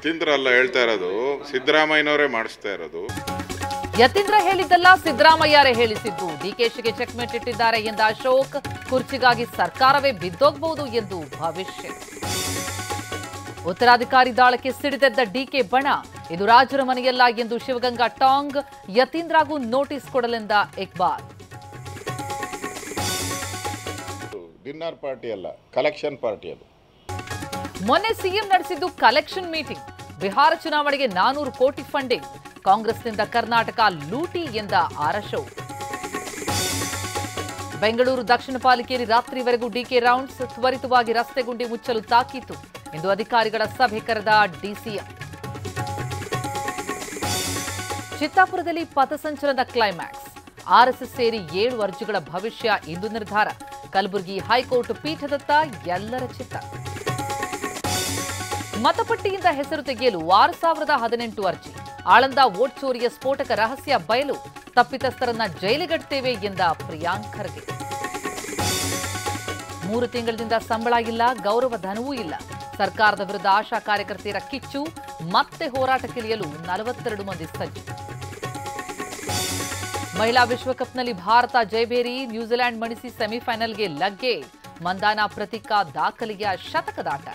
ಯತೀಂದ್ರ ಅಲ್ಲ ಹೇಳ್ತಾ ಇರೋದು, ಸಿದ್ದರಾಮಯ್ಯನವರೇ ಮಾಡಿಸ್ತಾ ಇರೋದು. ಯತೀಂದ್ರ ಹೇಳಿದ್ದಲ್ಲ, ಸಿದ್ದರಾಮಯ್ಯರೇ ಹೇಳಿಸಿದ್ದು. ಡಿಕೆಶಿಗೆ ಚೆಕ್ಮೇಟ್ ಇಟ್ಟಿದ್ದಾರೆ ಎಂದ ಅಶೋಕ್, ಕುರ್ಚಿಗಾಗಿ ಸರ್ಕಾರವೇ ಬಿದ್ದೋಗಬಹುದು ಎಂದು ಭವಿಷ್ಯ. ಉತ್ತರಾಧಿಕಾರಿ ದಾಳಕ್ಕೆ ಸಿಡಿದೆದ್ದ ಡಿಕೆ ಬಣ, ಇದು ರಾಜರ ಮನೆಯಲ್ಲ ಎಂದು ಶಿವಗಂಗಾ ಟಾಂಗ್. ಯತೀಂದ್ರಗೂ ನೋಟಿಸ್ ಕೊಡಲೆಂದ ಇಕ್ಬಾಲ್. ಡಿನ್ನರ್ ಪಾರ್ಟಿ ಅಲ್ಲ, ಕಲೆಕ್ಷನ್ ಪಾರ್ಟಿ ಅದು. ಮೊನ್ನೆ ಸಿಎಂ ನಡೆಸಿದ್ದು ಕಲೆಕ್ಷನ್ ಮೀಟಿಂಗ್. ಬಿಹಾರ ಚುನಾವಣೆಗೆ 400 ಕೋಟಿ ಫಂಡಿಂಗ್. ಕಾಂಗ್ರೆಸ್ನಿಂದ ಕರ್ನಾಟಕ ಲೂಟಿ ಎಂದ ಆರ್ ಅಶೋಕ್. ಬೆಂಗಳೂರು ದಕ್ಷಿಣ ಪಾಲಿಕೆಯಲ್ಲಿ ರಾತ್ರಿವರೆಗೂ ಡಿಕೆ ರೌಂಡ್ಸ್. ತ್ವರಿತವಾಗಿ ರಸ್ತೆ ಗುಂಡಿ ಮುಚ್ಚಲು ತಾಕೀತು. ಇಂದು ಅಧಿಕಾರಿಗಳ ಸಭೆ ಕರೆದ ಡಿಸಿಎಂ. ಚಿತ್ತಾಪುರದಲ್ಲಿ ಪಥಸಂಚಲನದ ಕ್ಲೈಮ್ಯಾಕ್ಸ್. ಆರ್ಎಸ್ಎಸ್ ಸೇರಿ 7 ಅರ್ಜಿಗಳ ಭವಿಷ್ಯ ಇಂದು ನಿರ್ಧಾರ. ಕಲಬುರಗಿ ಹೈಕೋರ್ಟ್ ಪೀಠದತ್ತ ಎಲ್ಲರ ಚಿತ್ತ. ಮತಪಟ್ಟಿಯಿಂದ ಹೆಸರು ತೆಗೆಯಲು 6018 ಅರ್ಜಿ. ಆಳಂದ ವೋಟ್ ಚೋರಿಯ ಸ್ಫೋಟಕ ರಹಸ್ಯ ಬಯಲು. ತಪ್ಪಿತಸ್ಥರನ್ನ ಜೈಲಿಗಟ್ಟುತ್ತೇವೆ ಎಂದ ಪ್ರಿಯಾಂಕ್ ಖರ್ಗೆ. 3 ತಿಂಗಳಿಂದ ಸಂಬಳ ಇಲ್ಲ, ಗೌರವ ಧನವೂ ಇಲ್ಲ. ಸರ್ಕಾರದ ವಿರುದ್ಧ ಆಶಾ ಕಾರ್ಯಕರ್ತೆಯರ ಕಿಚ್ಚು. ಮತ್ತೆ ಹೋರಾಟಕ್ಕಿಳಿಯಲು 42 ಮಂದಿ ಸಜ್ಜು. ಮಹಿಳಾ ವಿಶ್ವಕಪ್ನಲ್ಲಿ ಭಾರತ ಜಯಬೇರಿ. ನ್ಯೂಜಿಲೆಂಡ್ ಮಣಿಸಿ ಸೆಮಿಫೈನಲ್ಗೆ ಲಗ್ಗೆ. ಮಂದಾನ ಪ್ರತೀಕಾ ದಾಖಲೆಯ ಶತಕದಾಟ.